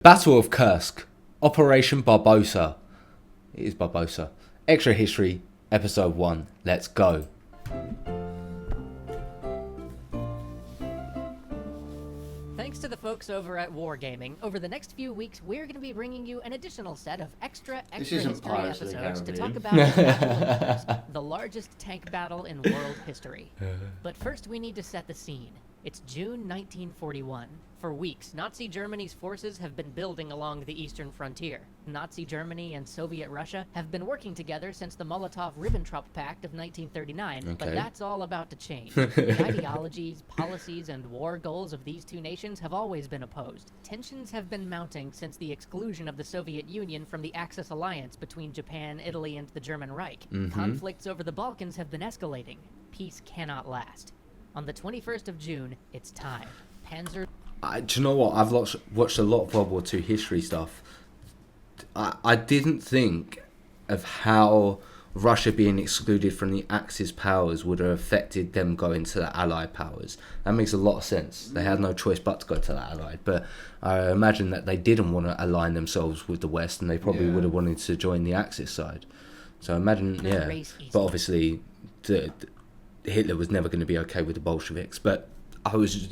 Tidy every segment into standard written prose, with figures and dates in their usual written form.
Battle of Kursk, Operation Barbarossa. It is Barbarossa. Extra History, Episode 1. Let's go. Thanks to the folks over at Wargaming, over the next few weeks, we're going to be bringing you an additional set of extra history episodes to talk about the Battle of Kursk, the largest tank battle in world history. But first, we need to set the scene. It's June 1941. For weeks, Nazi Germany's forces have been building along the eastern frontier. Nazi Germany and Soviet Russia have been working together since the Molotov-Ribbentrop Pact of 1939, but that's all about to change. The ideologies, policies, and war goals of these two nations have always been opposed. Tensions have been mounting since the exclusion of the Soviet Union from the Axis alliance between Japan, Italy, and the German Reich. Conflicts over the Balkans have been escalating. Peace cannot last. On the 21st of June, it's time. Panzer... Do you know what? I've watched a lot of World War II history stuff. I didn't think of how Russia being excluded from the Axis powers would have affected them going to the Allied powers. That makes a lot of sense. They had no choice but to go to the Allied. But I imagine that they didn't want to align themselves with the West, and they probably would have wanted to join the Axis side. So imagine, But obviously, Hitler was never going to be okay with the Bolsheviks. But I was,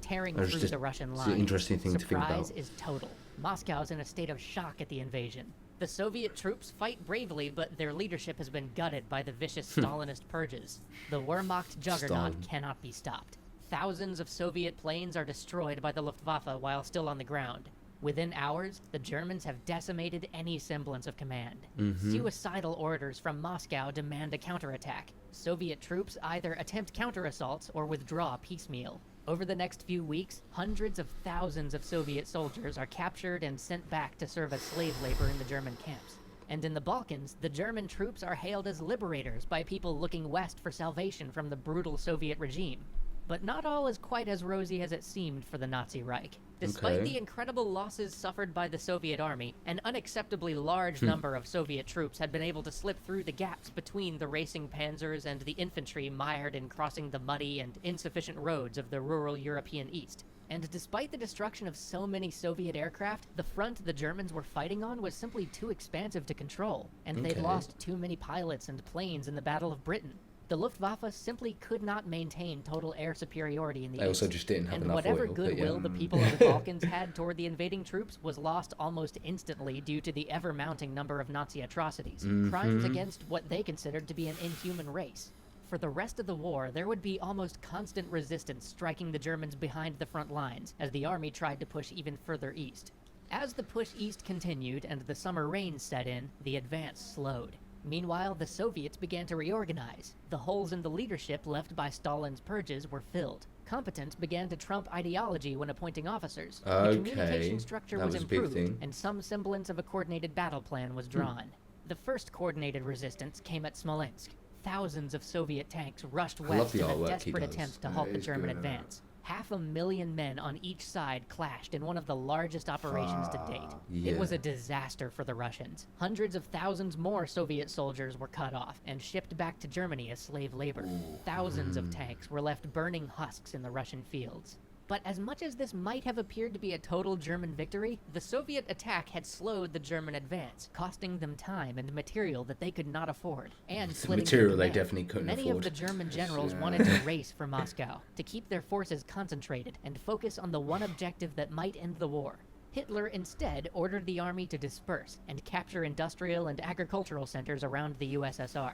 tearing through the Russian lines. It's an interesting thing to think about. Surprise is total. Moscow's in a state of shock at the invasion. The Soviet troops fight bravely, but their leadership has been gutted by the vicious Stalinist purges. The Wehrmacht juggernaut cannot be stopped. Thousands of Soviet planes are destroyed by the Luftwaffe while still on the ground. Within hours, the Germans have decimated any semblance of command. Suicidal orders from Moscow demand a counterattack. Soviet troops either attempt counter-assaults or withdraw piecemeal. Over the next few weeks, hundreds of thousands of Soviet soldiers are captured and sent back to serve as slave labor in the German camps. And in the Balkans, the German troops are hailed as liberators by people looking west for salvation from the brutal Soviet regime. But not all is quite as rosy as it seemed for the Nazi Reich. Despite the incredible losses suffered by the Soviet army, an unacceptably large number of Soviet troops had been able to slip through the gaps between the racing panzers and the infantry mired in crossing the muddy and insufficient roads of the rural European East. And despite the destruction of so many Soviet aircraft, the front the Germans were fighting on was simply too expansive to control, and they'd lost too many pilots and planes in the Battle of Britain. The Luftwaffe simply could not maintain total air superiority in the East. They also just didn't have enough whatever oil, goodwill the people of the Balkans had toward the invading troops was lost almost instantly due to the ever-mounting number of Nazi atrocities, crimes against what they considered to be an inhuman race. For the rest of the war, there would be almost constant resistance striking the Germans behind the front lines as the army tried to push even further east. As the push east continued and the summer rains set in, the advance slowed. Meanwhile, the Soviets began to reorganize. The holes in the leadership left by Stalin's purges were filled. Competence began to trump ideology when appointing officers. The communication structure was improved, and some semblance of a coordinated battle plan was drawn. The first coordinated resistance came at Smolensk. Thousands of Soviet tanks rushed west in a desperate attempt to halt the German advance. 500,000 men on each side clashed in one of the largest operations to date. It was a disaster for the Russians. Hundreds of thousands more Soviet soldiers were cut off and shipped back to Germany as slave labor. Thousands of tanks were left burning husks in the Russian fields. But as much as this might have appeared to be a total German victory, the Soviet attack had slowed the German advance, costing them time and material that they could not afford, and the material they definitely couldn't afford. Many of the German generals wanted to race for Moscow, to keep their forces concentrated and focus on the one objective that might end the war. Hitler instead ordered the army to disperse and capture industrial and agricultural centers around the USSR.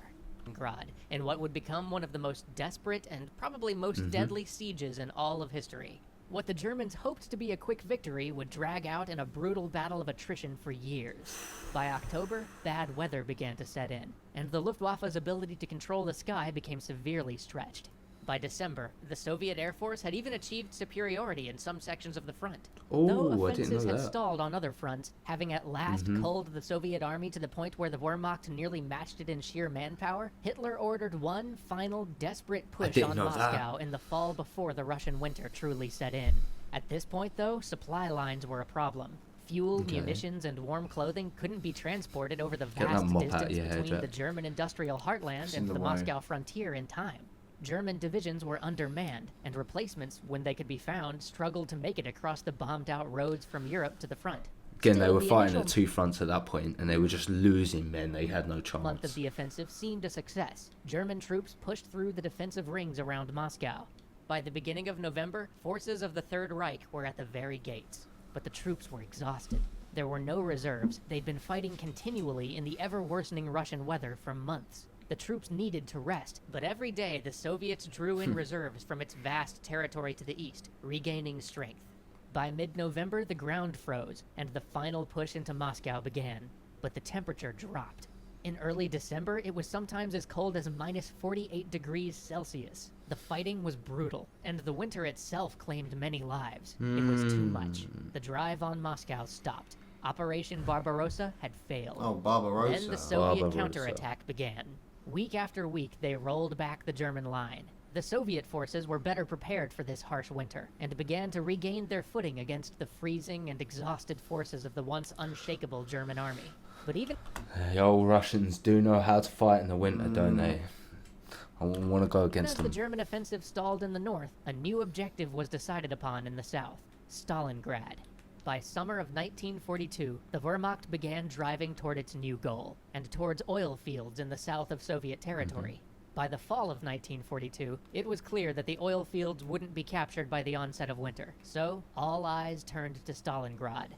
In what would become one of the most desperate and probably most deadly sieges in all of history. What the Germans hoped to be a quick victory would drag out in a brutal battle of attrition for years. By October, bad weather began to set in, and the Luftwaffe's ability to control the sky became severely stretched. By December, the Soviet Air Force had even achieved superiority in some sections of the front. Though offensives had stalled on other fronts, having at last culled the Soviet army to the point where the Wehrmacht nearly matched it in sheer manpower, Hitler ordered one final desperate push on Moscow in the fall before the Russian winter truly set in. At this point, though, supply lines were a problem. Fuel, munitions, and warm clothing couldn't be transported over the vast distance between the German industrial heartland and the Moscow frontier in time. German divisions were undermanned, and replacements, when they could be found, struggled to make it across the bombed-out roads from Europe to the front. Again, Still, they were the fighting initial at two fronts at that point, and they were just losing men. They had no chance. month of the offensive seemed a success. German troops pushed through the defensive rings around Moscow. By the beginning of November, forces of the Third Reich were at the very gates. But the troops were exhausted. There were no reserves. They'd been fighting continually in the ever-worsening Russian weather for months. The troops needed to rest, but every day the Soviets drew in reserves from its vast territory to the east, regaining strength. By mid-November, the ground froze, and the final push into Moscow began. But the temperature dropped. In early December, it was sometimes as cold as minus 48 degrees Celsius. The fighting was brutal, and the winter itself claimed many lives. It was too much. The drive on Moscow stopped. Operation Barbarossa had failed. Oh, Barbarossa. Then the Soviet Barbarossa. counterattack began. Week after week, they rolled back the German line. The Soviet forces were better prepared for this harsh winter, and began to regain their footing against the freezing and exhausted forces of the once unshakable German army. But even The old Russians do know how to fight in the winter, don't they? I want to go as against the them. German offensive stalled in the north, a new objective was decided upon in the south: Stalingrad. By summer of 1942, the Wehrmacht began driving toward its new goal, and towards oil fields in the south of Soviet territory. By the fall of 1942, it was clear that the oil fields wouldn't be captured by the onset of winter, so all eyes turned to Stalingrad.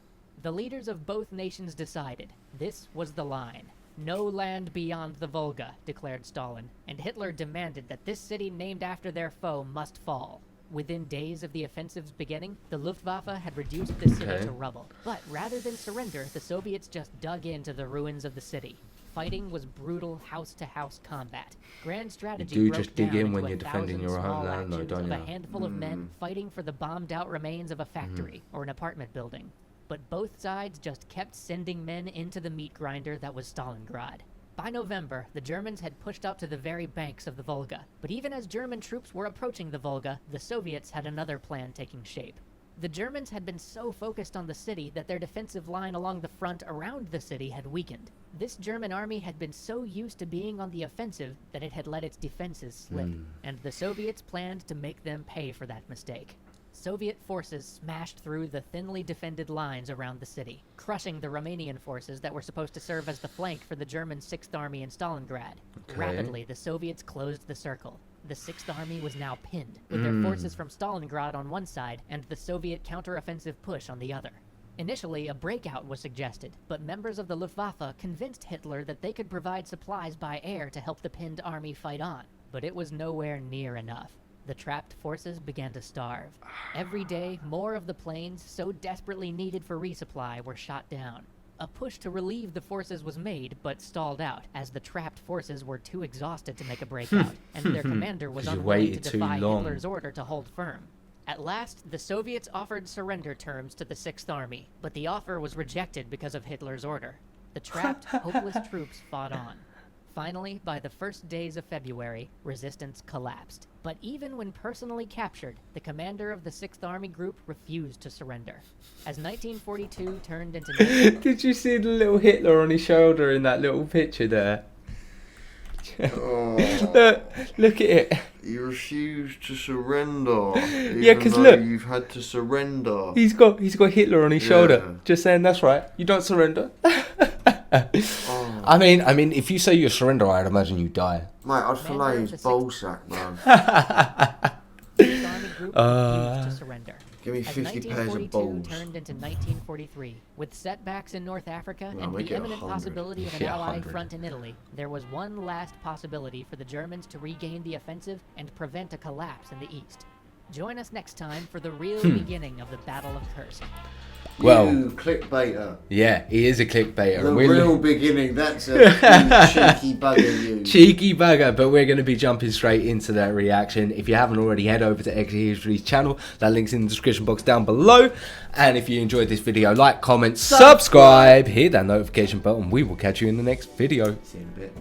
The leaders of both nations decided this was the line. No land beyond the Volga, declared Stalin, and Hitler demanded that this city named after their foe must fall. Within days of the offensive's beginning, the Luftwaffe had reduced the city to rubble. But rather than surrender, the Soviets just dug into the ruins of the city. Fighting was brutal house-to-house combat. Grand strategy You do broke just dig down in into when you're 1,000 defending your small homeland, though, actions don't of a you? handful of men fighting for the bombed-out remains of a factory or an apartment building. But both sides just kept sending men into the meat grinder that was Stalingrad. By November, the Germans had pushed up to the very banks of the Volga. But even as German troops were approaching the Volga, the Soviets had another plan taking shape. The Germans had been so focused on the city that their defensive line along the front around the city had weakened. This German army had been so used to being on the offensive that it had let its defenses slip, and the Soviets planned to make them pay for that mistake. Soviet forces smashed through the thinly defended lines around the city, crushing the Romanian forces that were supposed to serve as the flank for the German 6th Army in Stalingrad. Rapidly, the Soviets closed the circle. The 6th Army was now pinned, with their forces from Stalingrad on one side and the Soviet counteroffensive push on the other. Initially, a breakout was suggested, but members of the Luftwaffe convinced Hitler that they could provide supplies by air to help the pinned army fight on. But it was nowhere near enough. The trapped forces began to starve. Every day, more of the planes, so desperately needed for resupply, were shot down. A push to relieve the forces was made, but stalled out, as the trapped forces were too exhausted to make a breakout, and their commander was 'Cause you unwilling to waited too defy long. Hitler's order to hold firm. At last, the Soviets offered surrender terms to the 6th Army, but the offer was rejected because of Hitler's order. The trapped, hopeless troops fought on. Finally, by the first days of February, resistance collapsed. But even when personally captured, the commander of the 6th Army Group refused to surrender. As 1942 turned into... Did you see the little Hitler on his shoulder in that little picture there? Oh, Look at it. you refuse to surrender. Yeah, 'cause even though look. you've had to surrender. He's got Hitler on his Yeah. shoulder. Just saying, that's right. You don't surrender. Oh. I mean, if you say you surrender, I'd imagine you die. Mate, I'd fillet Commander his of the ball sack, man. 6th Army Group refused to surrender. Give me As 50 pairs of 1942 balls. turned into 1943, with setbacks in North Africa Well, and make the it imminent 100. possibility of an Yeah, Allied 100. front in Italy, there was one last possibility for the Germans to regain the offensive and prevent a collapse in the east. Join us next time for the real beginning of the Battle of Kursk. Well, You clickbaiter. yeah, he is a clickbaiter. The We're- real beginning, that's a cheeky bugger, you. Cheeky bugger, but we're going to be jumping straight into that reaction. If you haven't already, head over to Extra History's channel. That link's in the description box down below. And if you enjoyed this video, like, comment, subscribe, hit that notification button. We will catch you in the next video. See you in a bit.